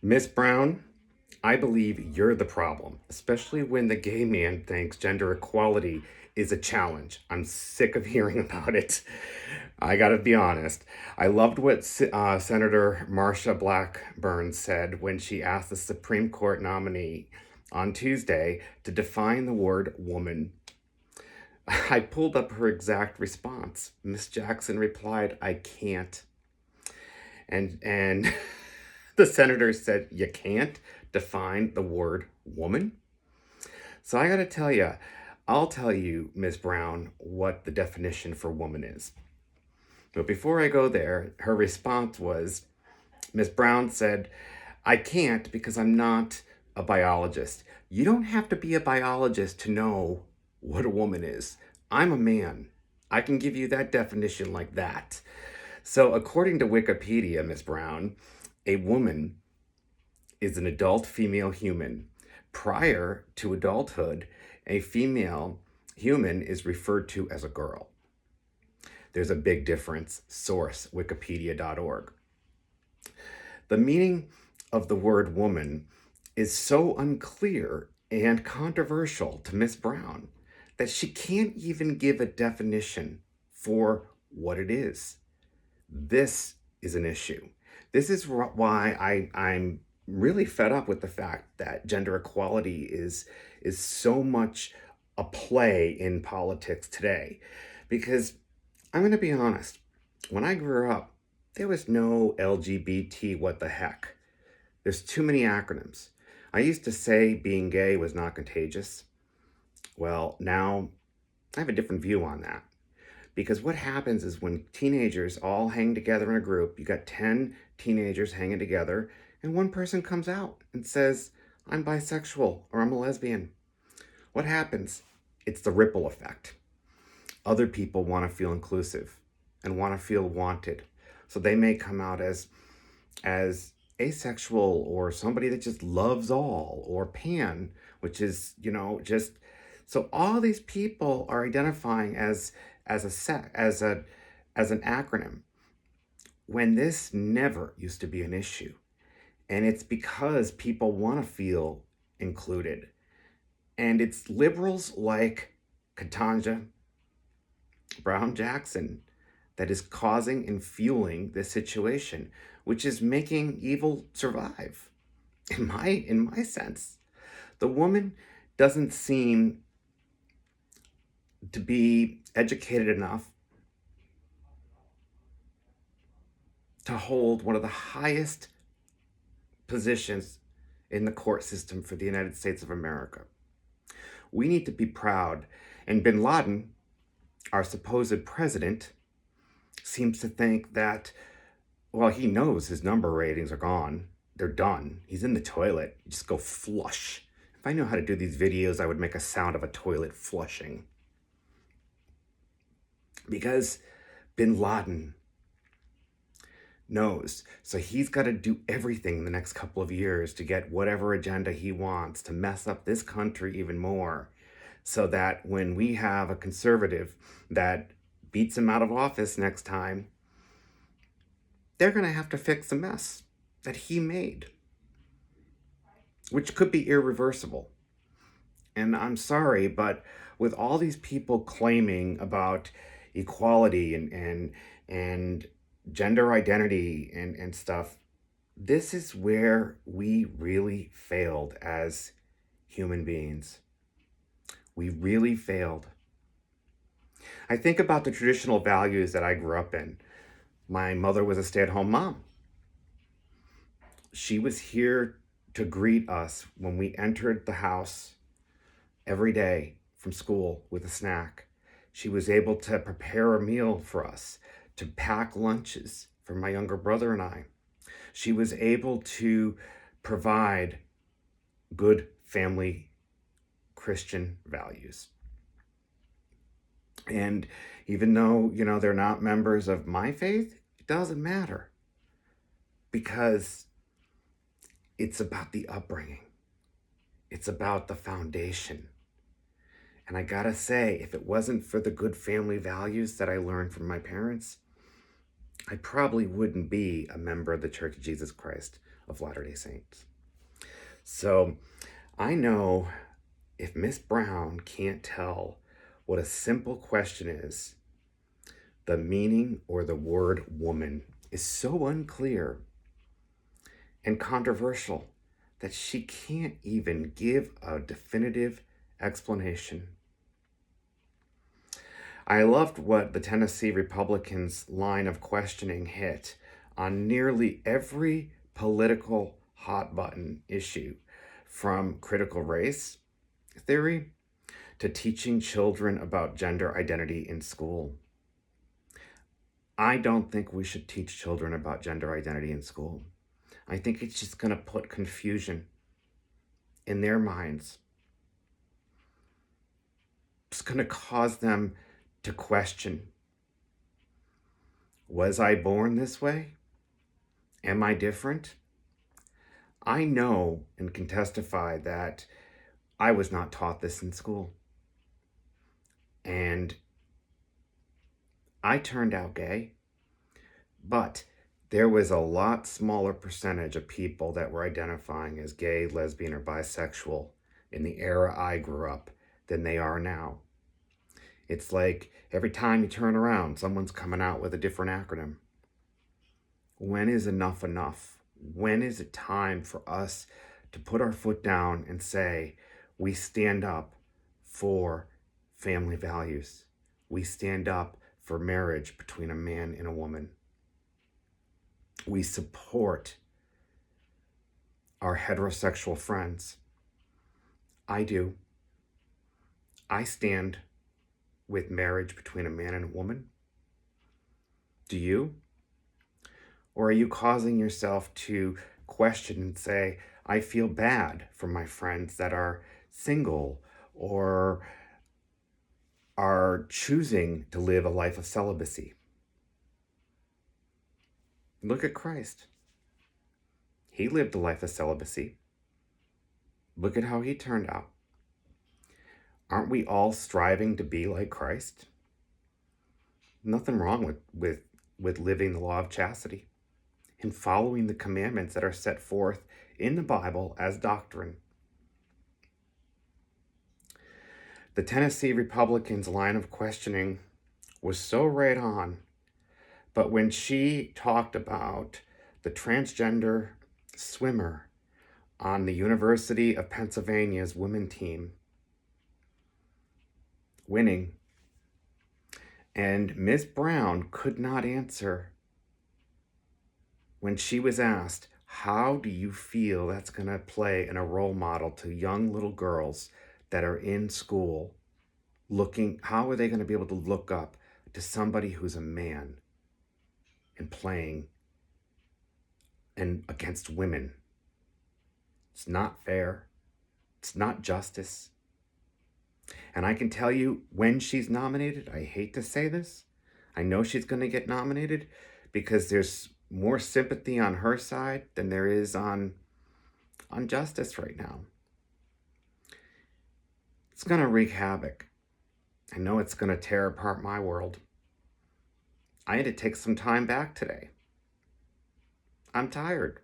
Miss Brown, I believe you're the problem, especially when the gay man thinks gender equality is a challenge. I'm sick of hearing about it. I gotta be honest. I loved what Senator Marsha Blackburn said when she asked the Supreme Court nominee on Tuesday to define the word woman. I pulled up her exact response. Miss Jackson replied, "I can't." And the senator said, "You can't define the word woman?" So I got to tell you, I'll tell you, Ms. Brown, what the definition for woman is. But before I go there, her response was, Ms. Brown said, "I can't because I'm not a biologist." You don't have to be a biologist to know what a woman is. I'm a man. I can give you that definition like that. So, according to Wikipedia, Ms. Brown, a woman is an adult female human. Prior to adulthood, a female human is referred to as a girl. There's a big difference. Source, wikipedia.org. The meaning of the word woman is so unclear and controversial to Miss Brown that she can't even give a definition for what it is. This is an issue. This is why I'm really fed up with the fact that gender equality is so much a play in politics today. Because I'm going to be honest, when I grew up, there was no LGBT what the heck. There's too many acronyms. I used to say being gay was not contagious. Well, now I have a different view on that. Because what happens is when teenagers all hang together in a group, you got 10 teenagers hanging together, and one person comes out and says, "I'm bisexual," or "I'm a lesbian." What happens? It's the ripple effect. Other people want to feel inclusive and want to feel wanted. So they may come out as asexual, or somebody that just loves all, or pan, which is, just so all these people are identifying as an acronym, when this never used to be an issue. And it's because people want to feel included. And it's liberals like Ketanji Brown Jackson that is causing and fueling this situation, which is making evil survive. In my sense, the woman doesn't seem to be educated enough to hold one of the highest positions in the court system for the United States of America. We need to be proud. And bin Laden, our supposed president, seems to think that, well, he knows his number ratings are gone. They're done. He's in the toilet. You just go flush. If I knew how to do these videos, I would make a sound of a toilet flushing. Because bin Laden knows. So he's got to do everything the next couple of years to get whatever agenda he wants to mess up this country even more. So that when we have a conservative that beats him out of office next time, they're going to have to fix the mess that he made, which could be irreversible. And I'm sorry, but with all these people claiming about equality and gender identity and stuff, this is where we really failed as human beings. We really failed. I think about the traditional values that I grew up in. My mother was a stay-at-home mom. She was here to greet us when we entered the house every day from school with a snack. She was able to prepare a meal for us, to pack lunches for my younger brother and I. She was able to provide good family Christian values. And even though, they're not members of my faith, it doesn't matter, because it's about the upbringing. It's about the foundation. And I gotta say, if it wasn't for the good family values that I learned from my parents, I probably wouldn't be a member of the Church of Jesus Christ of Latter-day Saints. So I know if Miss Brown can't tell what a simple question is, the meaning or the word woman is so unclear and controversial that she can't even give a definitive explanation. I loved what the Tennessee Republicans' line of questioning hit on nearly every political hot button issue, from critical race theory to teaching children about gender identity in school. I don't think we should teach children about gender identity in school. I think it's just going to put confusion in their minds. It's going to cause them to question, was I born this way? Am I different? I know and can testify that I was not taught this in school. And I turned out gay, but there was a lot smaller percentage of people that were identifying as gay, lesbian, or bisexual in the era I grew up than they are now. It's like every time you turn around, someone's coming out with a different acronym. When is enough enough? When is it time for us to put our foot down and say, we stand up for family values. We stand up for marriage between a man and a woman. We support our heterosexual friends. I do. I stand with marriage between a man and a woman. Do you? Or are you causing yourself to question and say, I feel bad for my friends that are single or are choosing to live a life of celibacy? Look at Christ. He lived a life of celibacy. Look at how he turned out. Aren't we all striving to be like Christ? Nothing wrong with living the law of chastity and following the commandments that are set forth in the Bible as doctrine. The Tennessee Republicans' line of questioning was so right on, but when she talked about the transgender swimmer on the University of Pennsylvania's women team winning, and Ms. Brown could not answer when she was asked, how do you feel that's going to play in a role model to young little girls that are in school looking, how are they going to be able to look up to somebody who's a man and playing and against women? It's not fair. It's not justice. And I can tell you, when she's nominated, I hate to say this, I know she's going to get nominated because there's more sympathy on her side than there is on justice right now. It's going to wreak havoc. I know it's going to tear apart my world. I had to take some time back today. I'm tired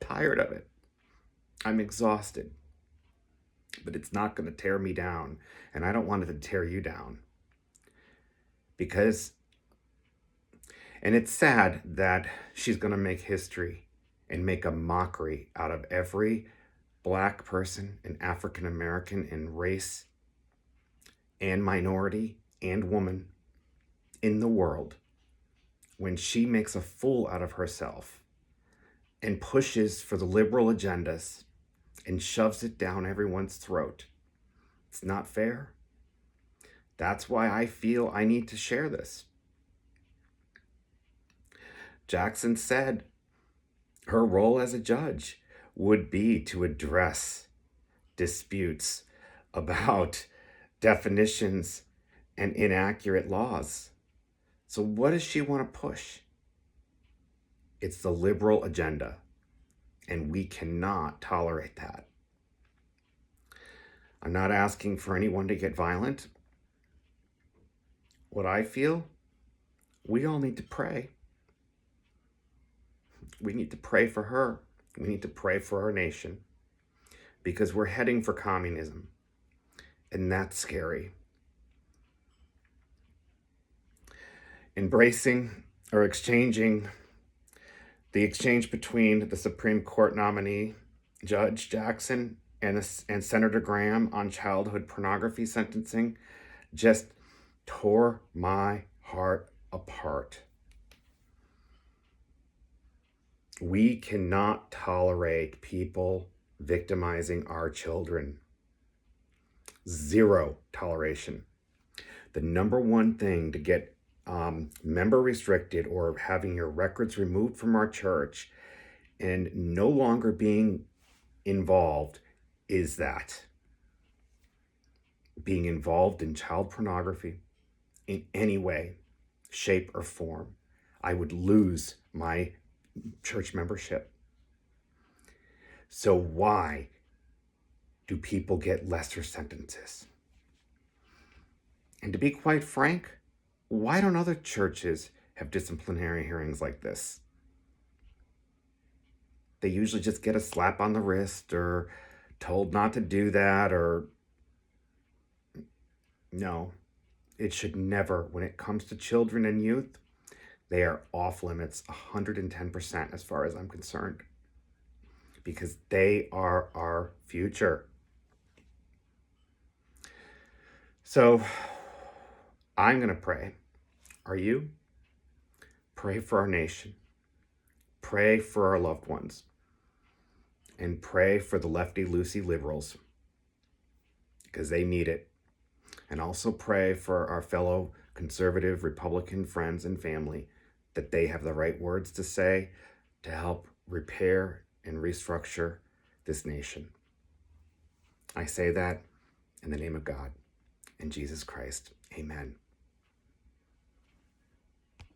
of it. I'm exhausted. But it's not going to tear me down, and I don't want it to tear you down. And it's sad that she's going to make history and make a mockery out of every Black person and African American and race and minority and woman in the world when she makes a fool out of herself and pushes for the liberal agendas and shoves it down everyone's throat. It's not fair. That's why I feel I need to share this. Jackson said her role as a judge would be to address disputes about definitions and inaccurate laws. So what does she want to push? It's the liberal agenda, and we cannot tolerate that. I'm not asking for anyone to get violent. What I feel, we all need to pray. We need to pray for her. We need to pray for our nation because we're heading for communism, and that's scary. Embracing or exchanging the exchange between the Supreme Court nominee, Judge Jackson, and Senator Graham on childhood pornography sentencing just tore my heart apart. We cannot tolerate people victimizing our children. Zero toleration. The number one thing to get member restricted or having your records removed from our church and no longer being involved is that. Being involved in child pornography in any way, shape, or form, I would lose my church membership. So why do people get lesser sentences? And to be quite frank, why don't other churches have disciplinary hearings like this? They usually just get a slap on the wrist or told not to do that, or no, it should never. When it comes to children and youth, they are off limits 110% as far as I'm concerned, because they are our future. So I'm going to pray. Are you? Pray for our nation. Pray for our loved ones. And pray for the lefty-loosey liberals, because they need it. And also pray for our fellow conservative Republican friends and family, that they have the right words to say to help repair and restructure this nation. I say that in the name of God and Jesus Christ. Amen.